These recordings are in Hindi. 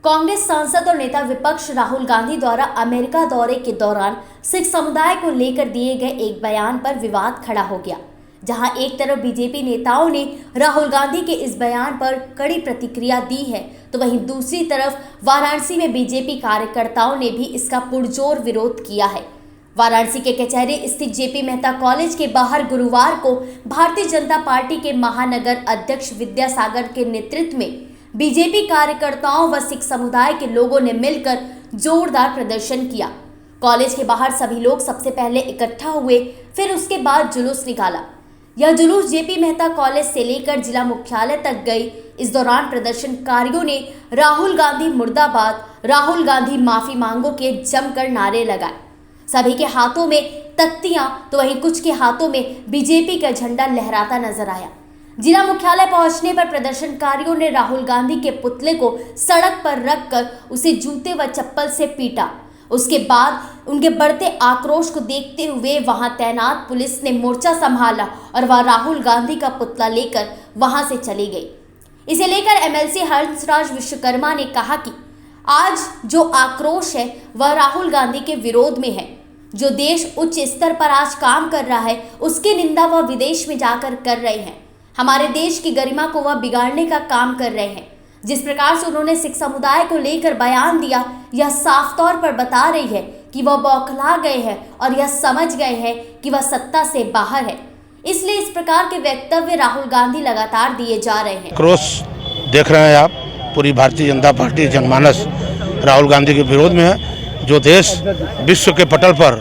कांग्रेस सांसद और नेता विपक्ष राहुल गांधी द्वारा अमेरिका दौरे के दौरान सिख समुदाय को लेकर दिए गए एक बयान पर विवाद खड़ा हो गया। जहां एक तरफ बीजेपी नेताओं ने राहुल गांधी के इस बयान पर कड़ी प्रतिक्रिया दी है, तो वहीं दूसरी तरफ वाराणसी में बीजेपी कार्यकर्ताओं ने भी इसका पुरजोर विरोध किया है। वाराणसी के कचहरी स्थित जेपी मेहता कॉलेज के बाहर गुरुवार को भारतीय जनता पार्टी के महानगर अध्यक्ष विद्यासागर के नेतृत्व में बीजेपी कार्यकर्ताओं व सिख समुदाय के लोगों ने मिलकर जोरदार प्रदर्शन किया। कॉलेज के बाहर सभी लोग सबसे पहले इकट्ठा हुए, फिर उसके बाद जुलूस निकाला। यह जुलूस जेपी मेहता कॉलेज से लेकर जिला मुख्यालय तक गई। इस दौरान प्रदर्शनकारियों ने राहुल गांधी मुर्दाबाद, राहुल गांधी माफी मांगो के जमकर नारे लगाए। सभी के हाथों में तख्तियां तो वहीं कुछ के हाथों में बीजेपी का झंडा लहराता नजर आया। जिला मुख्यालय पहुंचने पर प्रदर्शनकारियों ने राहुल गांधी के पुतले को सड़क पर रखकर उसे जूते व चप्पल से पीटा। उसके बाद उनके बढ़ते आक्रोश को देखते हुए वहां तैनात पुलिस ने मोर्चा संभाला और वह राहुल गांधी का पुतला लेकर वहां से चली गई। इसे लेकर एमएलसी हंसराज विश्वकर्मा ने कहा कि आज जो आक्रोश है वह राहुल गांधी के विरोध में है। जो देश उच्च स्तर पर आज काम कर रहा है उसकी निंदा वह विदेश में जाकर कर रहे हैं। हमारे देश की गरिमा को वह बिगाड़ने का काम कर रहे हैं। जिस प्रकार से उन्होंने सिख समुदाय को लेकर बयान दिया, यह साफ तौर पर बता रही है कि वह बौखला गए हैं और यह समझ गए हैं कि वह सत्ता से बाहर है। इसलिए इस प्रकार के वक्तव्य राहुल गांधी लगातार दिए जा रहे हैं। क्रोश देख रहे हैं आप, पूरी भारतीय जनता पार्टी जनमानस राहुल गांधी के विरोध में है। जो देश विश्व के पटल पर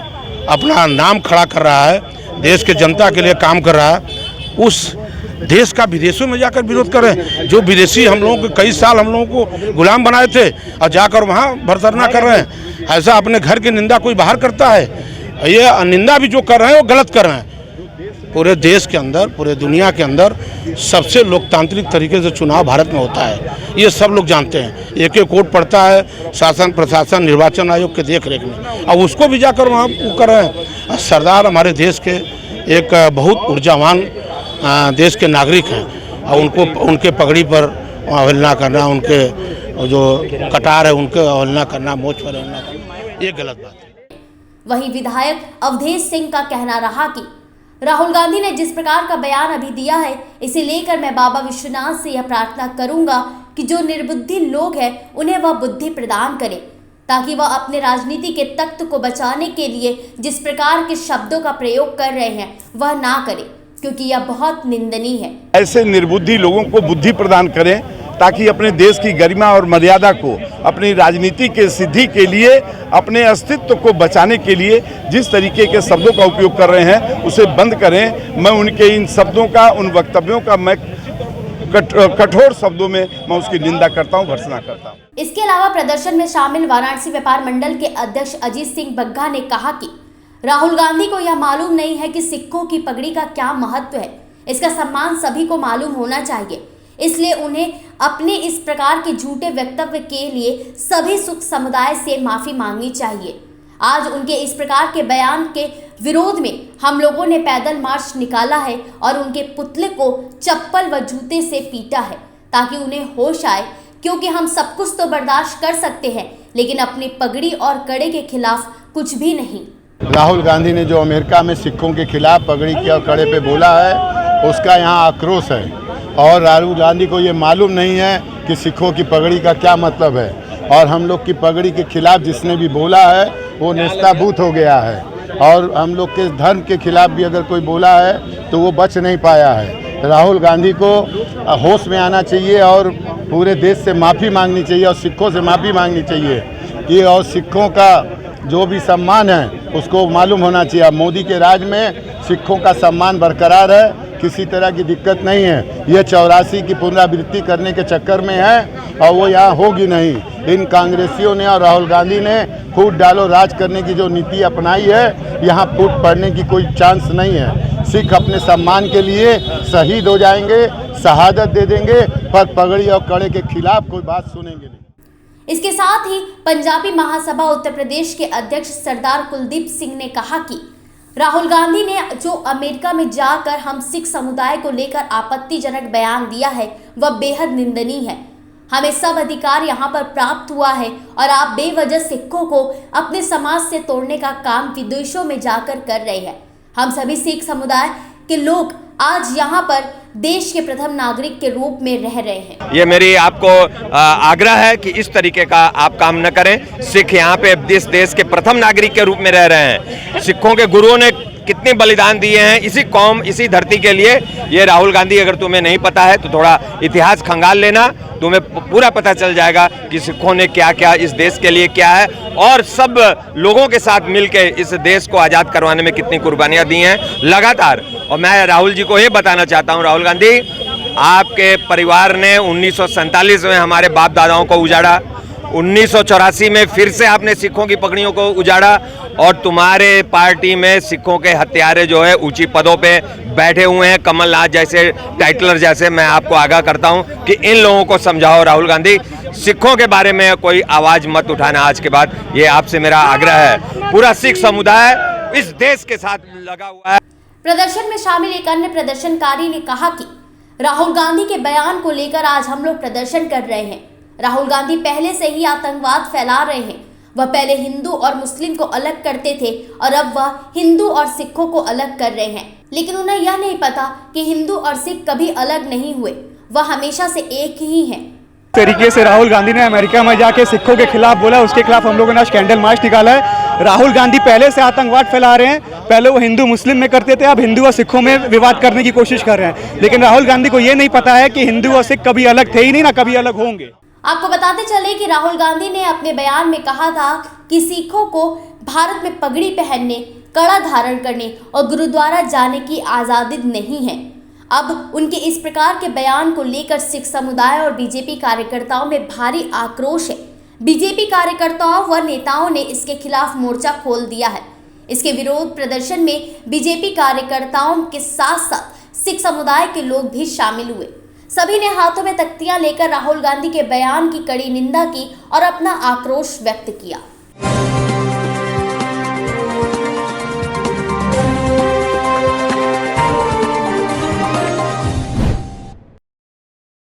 अपना नाम खड़ा कर रहा है, देश के जनता के लिए काम कर रहा है, उस देश का विदेशों में जाकर विरोध कर रहे हैं। जो विदेशी हम लोगों को कई साल हम लोगों को गुलाम बनाए थे और जाकर वहाँ भरतरना कर रहे हैं। ऐसा अपने घर की निंदा कोई बाहर करता है? ये निंदा भी जो कर रहे हैं वो गलत कर रहे हैं। पूरे देश के अंदर, पूरे दुनिया के अंदर सबसे लोकतांत्रिक तरीके से चुनाव भारत में होता है, ये सब लोग जानते हैं। एक एक वोट पड़ता है शासन प्रशासन निर्वाचन आयोग के देख रेख में, और उसको भी जाकर वहाँ वो कर रहे हैं। सरदार हमारे देश के एक बहुत ऊर्जावान देश के नागरिक हैं और उनके पगड़ी पर अवहेलना करना, उनके जो कटार है उनके अवहेलना करना, मोच पर अवहेलना करना, ये गलत बात है। वहीं विधायक अवधेश सिंह का कहना रहा कि राहुल गांधी ने जिस प्रकार का बयान अभी दिया है, इसे लेकर मैं बाबा विश्वनाथ से यह प्रार्थना करूंगा कि जो निर्बुद्धि लोग हैं उन्हें वह बुद्धि प्रदान करें, ताकि वह अपने राजनीति के तख्त को बचाने के लिए जिस प्रकार के शब्दों का प्रयोग कर रहे हैं वह ना करें, क्योंकि यह बहुत निंदनीय है। ऐसे निर्बुद्धि लोगों को बुद्धि प्रदान करें ताकि अपने देश की गरिमा और मर्यादा को, अपनी राजनीति के सिद्धि के लिए, अपने अस्तित्व को बचाने के लिए जिस तरीके के शब्दों का उपयोग कर रहे हैं उसे बंद करें। मैं उनके इन शब्दों का, उन वक्तव्यों का मैं कठोर शब्दों में मैं उसकी निंदा करता हूं, भर्त्सना करता हूं। इसके अलावा प्रदर्शन में शामिल वाराणसी व्यापार मंडल के अध्यक्ष अजीत सिंह बग्गा ने कहा कि राहुल गांधी को यह मालूम नहीं है कि सिखों की पगड़ी का क्या महत्व है। इसका सम्मान सभी को मालूम होना चाहिए, इसलिए उन्हें अपने इस प्रकार के झूठे वक्तव्य के लिए सभी सिख समुदाय से माफी मांगनी चाहिए। आज उनके इस प्रकार के बयान के विरोध में हम लोगों ने पैदल मार्च निकाला है और उनके पुतले को चप्पल व जूते से पीटा है, ताकि उन्हें होश आए, क्योंकि हम सब कुछ तो बर्दाश्त कर सकते हैं लेकिन अपनी पगड़ी और कड़े के खिलाफ कुछ भी नहीं। राहुल गांधी ने जो अमेरिका में सिखों के खिलाफ पगड़ी के और कड़े पे बोला है, उसका यहाँ आक्रोश है। और राहुल गांधी को ये मालूम नहीं है कि सिखों की पगड़ी का क्या मतलब है, और हम लोग की पगड़ी के खिलाफ जिसने भी बोला है वो नेस्ताभूत हो गया है। और हम लोग के धर्म के खिलाफ भी अगर कोई बोला है तो वो बच नहीं पाया है। राहुल गांधी को होश में आना चाहिए और पूरे देश से माफ़ी मांगनी चाहिए और सिखों से माफ़ी मांगनी चाहिए कि, और सिखों का जो भी सम्मान है उसको मालूम होना चाहिए। मोदी के राज में सिखों का सम्मान बरकरार है, किसी तरह की दिक्कत नहीं है। ये 84 की पुनरावृत्ति करने के चक्कर में है और वो यहाँ होगी नहीं। इन कांग्रेसियों ने और राहुल गांधी ने फूट डालो राज करने की जो नीति अपनाई है, यहाँ फूट पड़ने की कोई चांस नहीं है। सिख अपने सम्मान के लिए शहीद हो जाएंगे, शहादत दे देंगे, पर पगड़ी और कड़े के खिलाफ कोई बात सुनेंगे नहीं। इसके साथ ही पंजाबी महासभा उत्तर प्रदेश के अध्यक्ष सरदार कुलदीप सिंह ने कहा कि राहुल गांधी ने जो अमेरिका में जाकर हम सिख समुदाय को लेकर आपत्तिजनक बयान दिया है वह बेहद निंदनीय है। हमें सब अधिकार यहाँ पर प्राप्त हुआ है और आप बेवजह सिखों को अपने समाज से तोड़ने का काम विदेशों में जाकर कर रहे हैं। हम सभी सिख समुदाय के लोग आज यहाँ पर देश के प्रथम नागरिक के रूप में रह रहे हैं। ये मेरी आपको आग्रह है कि इस तरीके का आप काम न करें। सिख यहाँ पे इस देश के प्रथम नागरिक के रूप में रह रहे हैं। सिखों के गुरुओं ने कितने बलिदान दिए हैं इसी कौम, इसी धरती के लिए। ये राहुल गांधी, अगर तुम्हें नहीं पता है तो थोड़ा इतिहास खंगाल लेना, तुम्हें पूरा पता चल जाएगा कि सिखों ने क्या क्या इस देश के लिए किया है और सब लोगों के साथ मिलकर इस देश को आज़ाद करवाने में कितनी कुर्बानियां दी हैं लगातार। और मैं राहुल जी को ये बताना चाहता हूं, राहुल गांधी, आपके परिवार ने 1947 में हमारे बाप दादाओं को उजाड़ा, 1984 में फिर से आपने सिखों की पगड़ियों को उजाड़ा और तुम्हारे पार्टी में सिखों के हत्यारे जो है ऊंची पदों पे बैठे हुए हैं, कमलनाथ जैसे, टाइटलर जैसे। मैं आपको आगाह करता हूं कि इन लोगों को समझाओ राहुल गांधी, सिखों के बारे में कोई आवाज मत उठाना आज के बाद, ये आपसे मेरा आग्रह है। पूरा सिख समुदाय इस देश के साथ लगा हुआ है। प्रदर्शन में शामिल एक अन्य प्रदर्शनकारी ने कहा कि राहुल गांधी के बयान को लेकर आज हम लोग प्रदर्शन कर रहे हैं। राहुल गांधी पहले से ही आतंकवाद फैला रहे हैं। वह पहले हिंदू और मुस्लिम को अलग करते थे और अब वह हिंदू और सिखों को अलग कर रहे हैं। लेकिन उन्हें यह नहीं पता कि हिंदू और सिख कभी अलग नहीं हुए, वह हमेशा से एक ही हैं। तरीके से राहुल गांधी ने अमेरिका में जाके सिखों के खिलाफ बोला, उसके खिलाफ हम लोगों ने आज कैंडल मार्च निकाला है। राहुल गांधी पहले से आतंकवाद फैला रहे हैं। पहले वो हिंदू मुस्लिम में करते थे, अब हिंदू और सिखों में विवाद करने की कोशिश कर रहे हैं। लेकिन राहुल गांधी को ये नहीं पता है कि हिंदू और सिख कभी अलग थे ही नहीं, ना कभी अलग होंगे। आपको बताते चले कि राहुल गांधी ने अपने बयान में कहा था कि सिखों को भारत में पगड़ी पहनने, कड़ा धारण करने और गुरुद्वारा जाने की आज़ादी नहीं है। अब उनके इस प्रकार के बयान को लेकर सिख समुदाय और बीजेपी कार्यकर्ताओं में भारी आक्रोश है। बीजेपी कार्यकर्ताओं व नेताओं ने इसके खिलाफ मोर्चा खोल दिया है। इसके विरोध प्रदर्शन में बीजेपी कार्यकर्ताओं के साथ साथ सिख समुदाय के लोग भी शामिल हुए। सभी ने हाथों में तख्तियां लेकर राहुल गांधी के बयान की कड़ी निंदा की और अपना आक्रोश व्यक्त किया।